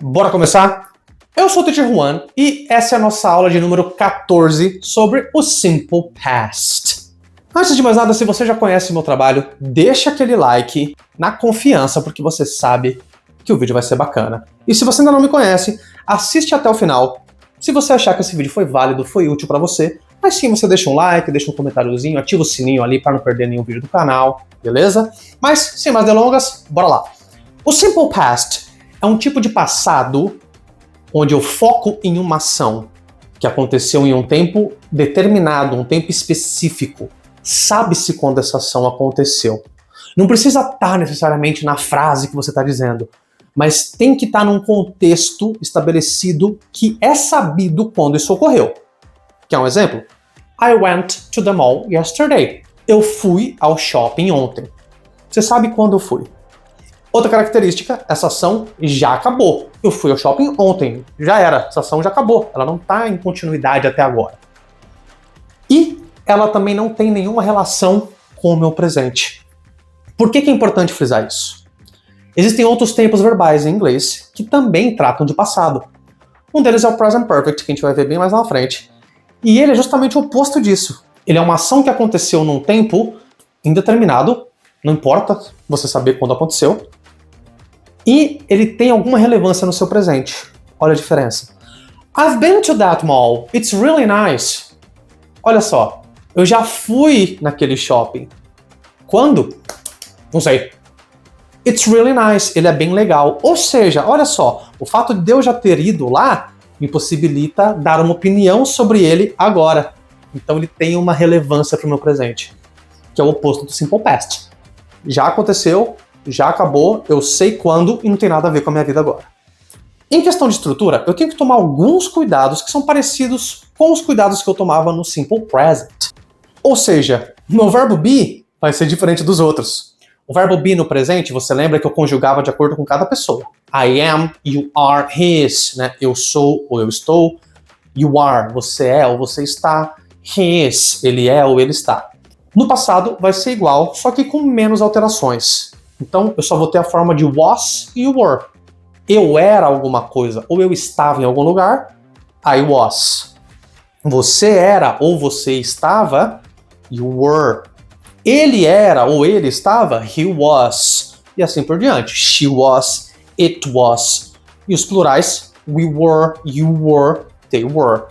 bora começar? Eu sou o Teacher Juan e essa é a nossa aula de número 14 sobre o Simple Past. Antes de mais nada, se você já conhece o meu trabalho, deixa aquele like na confiança, porque você sabe que o vídeo vai ser bacana. E se você ainda não me conhece, assiste até o final. Se você achar que esse vídeo foi válido, foi útil pra você, mas sim, você deixa um like, deixa um comentáriozinho, ativa o sininho ali para não perder nenhum vídeo do canal, beleza? Mas, sem mais delongas, bora lá. O Simple Past é um tipo de passado onde eu foco em uma ação que aconteceu em um tempo determinado, um tempo específico. Sabe-se quando essa ação aconteceu. Não precisa estar necessariamente na frase que você está dizendo, mas tem que estar num contexto estabelecido que é sabido quando isso ocorreu. Quer um exemplo? I went to the mall yesterday. Eu fui ao shopping ontem. Você sabe quando eu fui. Outra característica, essa ação já acabou. Eu fui ao shopping ontem. Já era. Essa ação já acabou. Ela não está em continuidade até agora. E ela também não tem nenhuma relação com o meu presente. Por que é importante frisar isso? Existem outros tempos verbais em inglês que também tratam de passado. Um deles é o present perfect, que a gente vai ver bem mais na frente. E ele é justamente o oposto disso. Ele é uma ação que aconteceu num tempo indeterminado, não importa você saber quando aconteceu, e ele tem alguma relevância no seu presente. Olha a diferença. I've been to that mall. It's really nice. Olha só, eu já fui naquele shopping. Quando? Não sei. It's really nice. Ele é bem legal. Ou seja, olha só, o fato de eu já ter ido lá me possibilita dar uma opinião sobre ele agora. Então ele tem uma relevância para o meu presente, que é o oposto do Simple Past. Já aconteceu, já acabou, eu sei quando e não tem nada a ver com a minha vida agora. Em questão de estrutura, eu tenho que tomar alguns cuidados que são parecidos com os cuidados que eu tomava no Simple Present. Ou seja, meu verbo be vai ser diferente dos outros. O verbo be no presente, você lembra que eu conjugava de acordo com cada pessoa. I am, you are, his, né? Eu sou ou eu estou. You are, você é ou você está. He is, ele é ou ele está. No passado vai ser igual, só que com menos alterações. Então eu só vou ter a forma de was e were. Eu era alguma coisa ou eu estava em algum lugar, I was. Você era ou você estava, you were. Ele era ou ele estava, he was. E assim por diante. She was, it was. E os plurais, we were, you were, they were.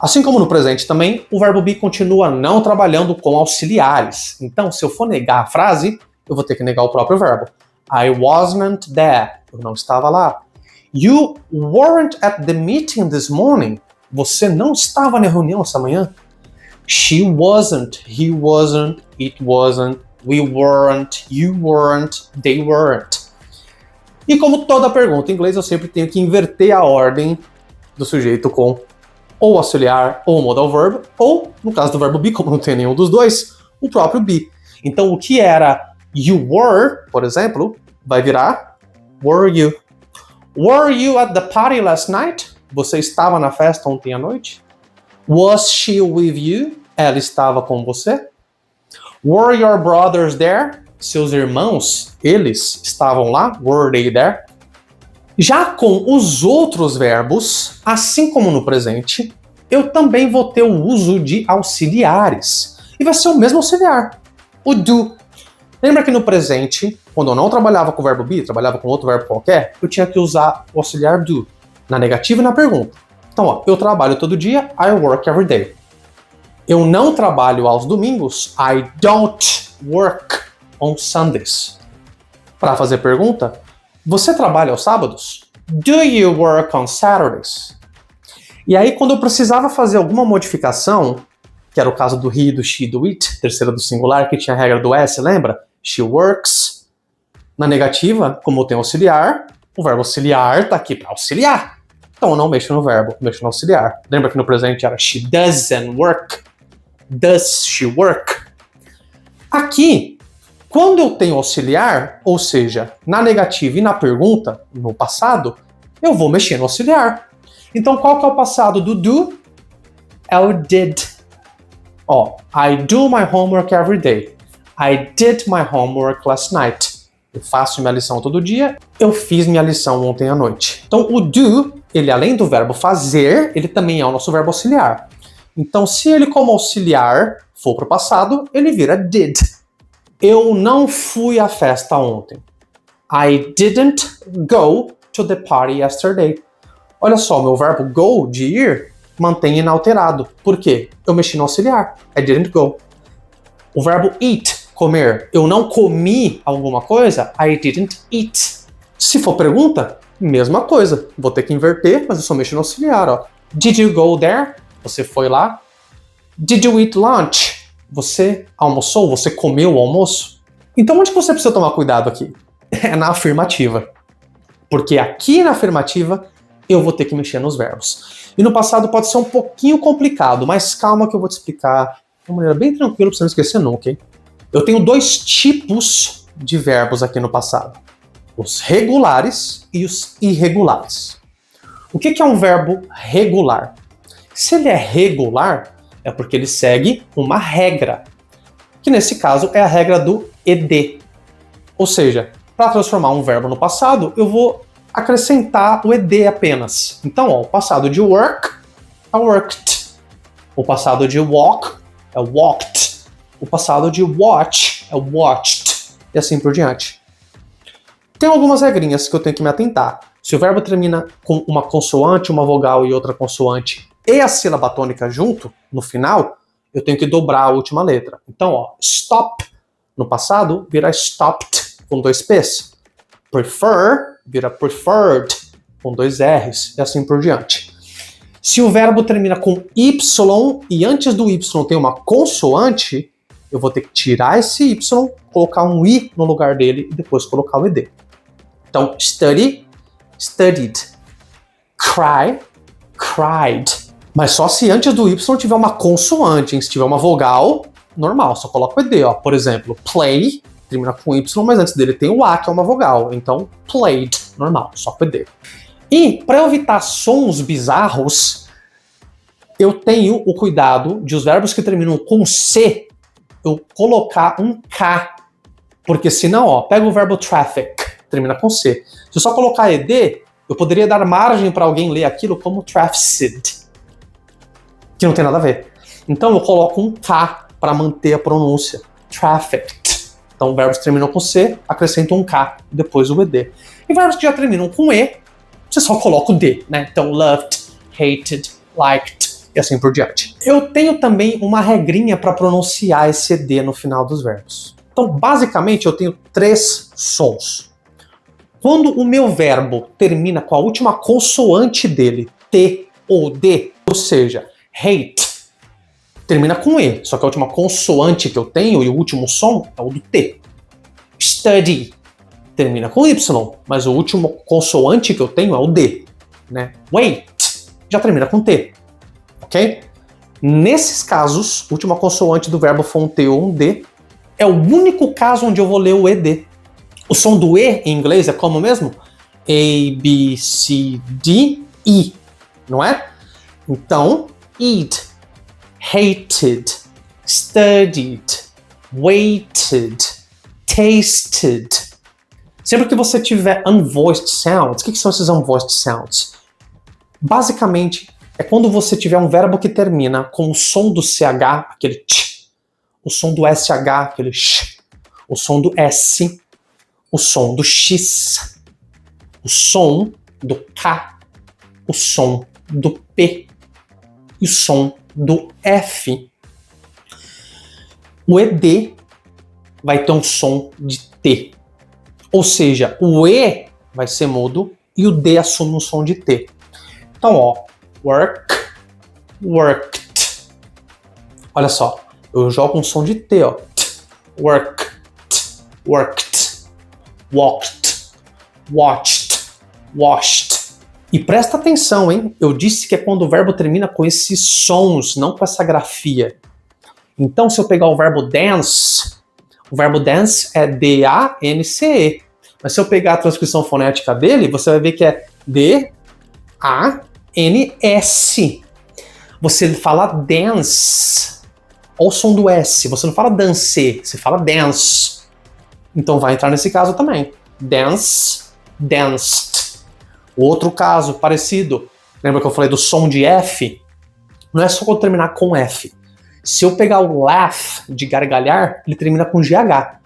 Assim como no presente também, o verbo be continua não trabalhando com auxiliares. Então, se eu for negar a frase, eu vou ter que negar o próprio verbo. I wasn't there. Eu não estava lá. You weren't at the meeting this morning. Você não estava na reunião essa manhã. She wasn't, he wasn't, it wasn't, we weren't, you weren't, they weren't. E como toda pergunta em inglês, eu sempre tenho que inverter a ordem do sujeito com ou auxiliar ou modal verb, ou, no caso do verbo be, como não tem nenhum dos dois, o próprio be. Então, o que era you were, por exemplo, vai virar were you. Were you at the party last night? Você estava na festa ontem à noite? Was she with you? Ela estava com você? Were your brothers there? Seus irmãos, eles estavam lá? Were they there? Já com os outros verbos, assim como no presente, eu também vou ter o uso de auxiliares. E vai ser o mesmo auxiliar, o do. Lembra que no presente, quando eu não trabalhava com o verbo be, trabalhava com outro verbo qualquer, eu tinha que usar o auxiliar do, na negativa e na pergunta. Então, ó, eu trabalho todo dia, I work every day. Eu não trabalho aos domingos, I don't work on Sundays. Para fazer pergunta, você trabalha aos sábados? Do you work on Saturdays? E aí, quando eu precisava fazer alguma modificação, que era o caso do he, do she, do it, terceira do singular, que tinha a regra do S, lembra? She works. Na negativa, como eu tenho auxiliar, o verbo auxiliar está aqui para auxiliar. Então eu não mexo no verbo, mexo no auxiliar. Lembra que no presente era she doesn't work. Does she work? Aqui, quando eu tenho auxiliar, ou seja, na negativa e na pergunta, no passado, eu vou mexer no auxiliar. Então qual que é o passado do do? É o did. Ó, I do my homework every day. I did my homework last night. Eu faço minha lição todo dia, eu fiz minha lição ontem à noite. Então o do, ele além do verbo fazer, ele também é o nosso verbo auxiliar. Então se ele como auxiliar for pro passado, ele vira did. Eu não fui à festa ontem. I didn't go to the party yesterday. Olha só, meu verbo go, de ir, mantém inalterado. Por quê? Eu mexi no auxiliar. I didn't go. O verbo eat, comer. Eu não comi alguma coisa. I didn't eat. Se for pergunta, mesma coisa. Vou ter que inverter, mas eu só mexo no auxiliar. Ó. Did you go there? Você foi lá. Did you eat lunch? Você almoçou? Você comeu o almoço? Então onde você precisa tomar cuidado aqui? É na afirmativa. Porque aqui na afirmativa eu vou ter que mexer nos verbos. E no passado pode ser um pouquinho complicado, mas calma que eu vou te explicar de uma maneira bem tranquila pra você não esquecer nunca, ok? Eu tenho dois tipos de verbos aqui no passado. Os regulares e os irregulares. O que é um verbo regular? Se ele é regular, é porque ele segue uma regra. Que nesse caso é a regra do ed. Ou seja, para transformar um verbo no passado, eu vou acrescentar o ed apenas. Então, ó, o passado de work é worked. O passado de walk é walked. O passado de watch é watched. E assim por diante. Tem algumas regrinhas que eu tenho que me atentar. Se o verbo termina com uma consoante, uma vogal e outra consoante e a sílaba tônica junto, no final, eu tenho que dobrar a última letra. Então, ó, stop no passado vira stopped com 2 P's. Prefer vira preferred com 2 R's e assim por diante. Se o verbo termina com Y e antes do Y tem uma consoante, eu vou ter que tirar esse Y, colocar um I no lugar dele e depois colocar o ED. Então, study, studied. Cry, cried. Mas só se antes do Y tiver uma consoante, hein? Se tiver uma vogal, normal, só coloca o ED. Ó. Por exemplo, play, termina com Y, mas antes dele tem o A, que é uma vogal. Então, played, normal, só com ED. E, para evitar sons bizarros, eu tenho o cuidado de os verbos que terminam com C, eu colocar um K. Porque senão, ó, pega o verbo traffic, termina com C. Se eu só colocar ED, eu poderia dar margem para alguém ler aquilo como trafficked, que não tem nada a ver. Então eu coloco um K para manter a pronúncia. Trafficked. Então verbos que terminam com C, acrescento um K e depois o ED. E verbos que já terminam com E, você só coloca o D, né? Então loved, hated, liked e assim por diante. Eu tenho também uma regrinha para pronunciar esse ED no final dos verbos. Então basicamente eu tenho 3 sons. Quando o meu verbo termina com a última consoante dele, T ou D, ou seja, hate, termina com E, só que a última consoante que eu tenho e o último som é o do T. Study, termina com Y, mas o último consoante que eu tenho é o D. Né? Wait, já termina com T. Ok? Nesses casos, a última consoante do verbo for um T ou um D, é o único caso onde eu vou ler o ED. O som do E em inglês é como mesmo? A, B, C, D, E, não é? Então, eat, hated, studied, waited, tasted. Sempre que você tiver unvoiced sounds, o que são esses unvoiced sounds? Basicamente, é quando você tiver um verbo que termina com o som do CH, aquele tch, o som do SH, aquele sh, o som do S, o som do X, o som do K, o som do P e o som do F. O ED vai ter um som de T. Ou seja, o E vai ser mudo e o D assume um som de T. Então, ó, work, worked. Olha só, eu jogo um som de T, ó. Work, worked. Walked, watched, washed. E presta atenção, hein? Eu disse que é quando o verbo termina com esses sons, não com essa grafia. Então, se eu pegar o verbo dance é D-A-N-C-E. Mas se eu pegar a transcrição fonética dele, você vai ver que é D-A-N-S. Você fala dance. Olha o som do S. Você não fala dance, você fala dance. Então vai entrar nesse caso também. Dance, danced. Outro caso parecido, lembra que eu falei do som de F? Não é só quando terminar com F. Se eu pegar o laugh, de gargalhar, ele termina com GH.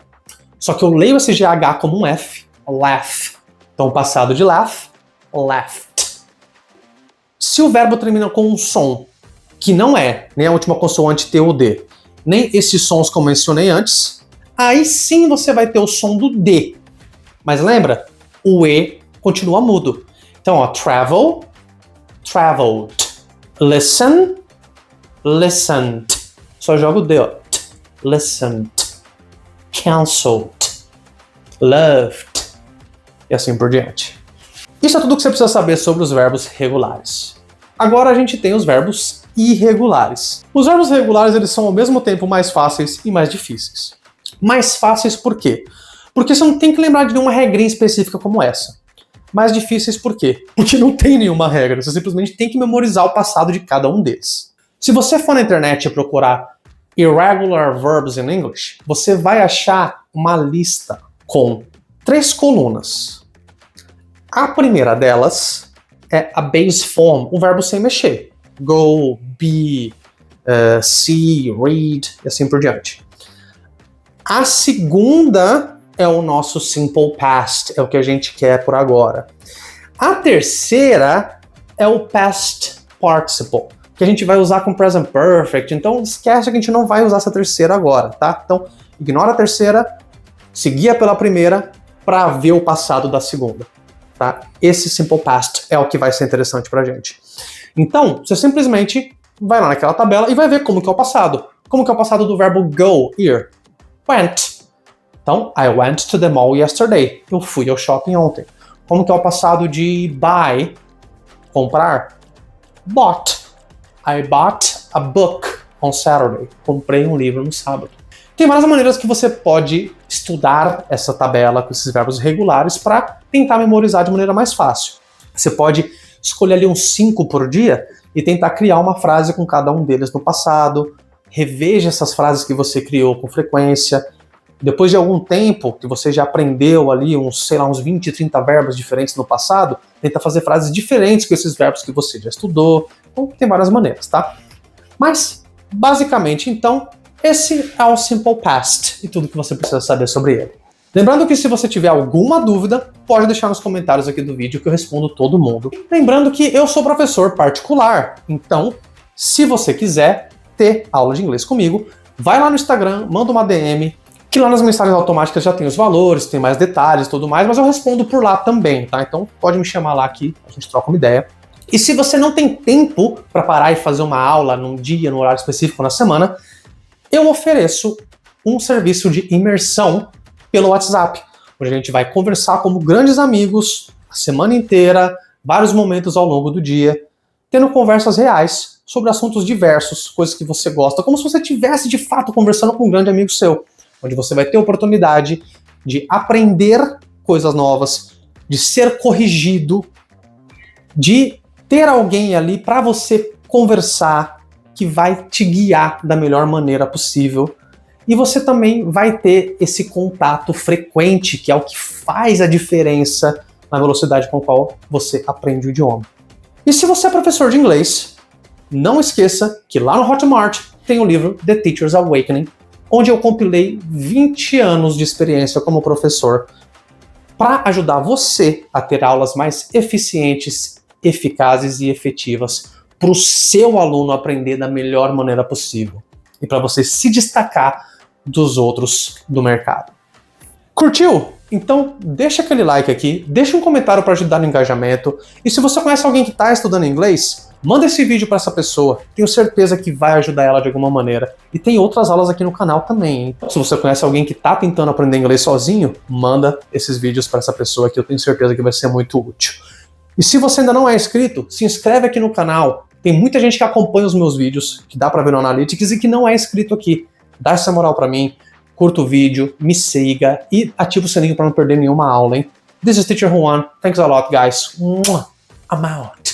Só que eu leio esse GH como um F, laugh. Então, o passado de laugh, laughed. Se o verbo termina com um som que não é nem a última consoante T ou D, nem esses sons que eu mencionei antes, aí sim você vai ter o som do D. Mas lembra? O E continua mudo. Então, ó, travel, traveled. Listen, listened. Só joga o D, ó. Listened. Cancelled. Loved. E assim por diante. Isso é tudo que você precisa saber sobre os verbos regulares. Agora a gente tem os verbos irregulares. Os verbos regulares, eles são ao mesmo tempo mais fáceis e mais difíceis. Mais fáceis por quê? Porque você não tem que lembrar de nenhuma regrinha específica como essa. Mais difíceis por quê? Porque não tem nenhuma regra, você simplesmente tem que memorizar o passado de cada um deles. Se você for na internet e procurar Irregular Verbs in English, você vai achar uma lista com 3 colunas. A primeira delas é a base form, o verbo sem mexer. Go, be, see, read, e assim por diante. A segunda é o nosso simple past, é o que a gente quer por agora. A terceira é o past participle, que a gente vai usar com present perfect, então esquece que a gente não vai usar essa terceira agora, tá? Então, ignora a terceira, seguia pela primeira para ver o passado da segunda, tá? Esse simple past é o que vai ser interessante pra gente. Então, você simplesmente vai lá naquela tabela e vai ver como que é o passado. Como que é o passado do verbo go, ir? Went. Então, I went to the mall yesterday. Eu fui ao shopping ontem. Como que é o passado de buy? Comprar. Bought. I bought a book on Saturday. Comprei um livro no sábado. Tem várias maneiras que você pode estudar essa tabela com esses verbos regulares para tentar memorizar de maneira mais fácil. Você pode escolher ali uns 5 por dia e tentar criar uma frase com cada um deles no passado. Reveja essas frases que você criou com frequência. Depois de algum tempo que você já aprendeu ali uns 20, 30 verbos diferentes no passado, tenta fazer frases diferentes com esses verbos que você já estudou. Então, tem várias maneiras, tá? Mas, basicamente, então, esse é o Simple Past e tudo que você precisa saber sobre ele. Lembrando que se você tiver alguma dúvida, pode deixar nos comentários aqui do vídeo que eu respondo todo mundo. Lembrando que eu sou professor particular, então, se você quiser ter aula de inglês comigo, vai lá no Instagram, manda uma DM, que lá nas mensagens automáticas já tem os valores, tem mais detalhes e tudo mais, mas eu respondo por lá também, tá? Então pode me chamar lá que a gente troca uma ideia. E se você não tem tempo para parar e fazer uma aula num dia, num horário específico na semana, eu ofereço um serviço de imersão pelo WhatsApp, onde a gente vai conversar como grandes amigos a semana inteira, vários momentos ao longo do dia, tendo conversas reais sobre assuntos diversos, coisas que você gosta, como se você estivesse de fato conversando com um grande amigo seu, onde você vai ter a oportunidade de aprender coisas novas, de ser corrigido, de ter alguém ali para você conversar, que vai te guiar da melhor maneira possível. E você também vai ter esse contato frequente, que é o que faz a diferença na velocidade com a qual você aprende o idioma. E se você é professor de inglês, não esqueça que lá no Hotmart tem o livro The Teacher's Awakening, onde eu compilei 20 anos de experiência como professor para ajudar você a ter aulas mais eficientes, eficazes e efetivas para o seu aluno aprender da melhor maneira possível e para você se destacar dos outros do mercado. Curtiu? Então deixa aquele like aqui, deixa um comentário para ajudar no engajamento e se você conhece alguém que está estudando inglês, manda esse vídeo para essa pessoa, tenho certeza que vai ajudar ela de alguma maneira. E tem outras aulas aqui no canal também, hein? Se você conhece alguém que está tentando aprender inglês sozinho, manda esses vídeos para essa pessoa que eu tenho certeza que vai ser muito útil. E se você ainda não é inscrito, se inscreve aqui no canal. Tem muita gente que acompanha os meus vídeos, que dá para ver no Analytics e que não é inscrito aqui. Dá essa moral para mim, curta o vídeo, me siga e ativa o sininho para não perder nenhuma aula, hein? This is Teacher Juan. Thanks a lot, guys. I'm out.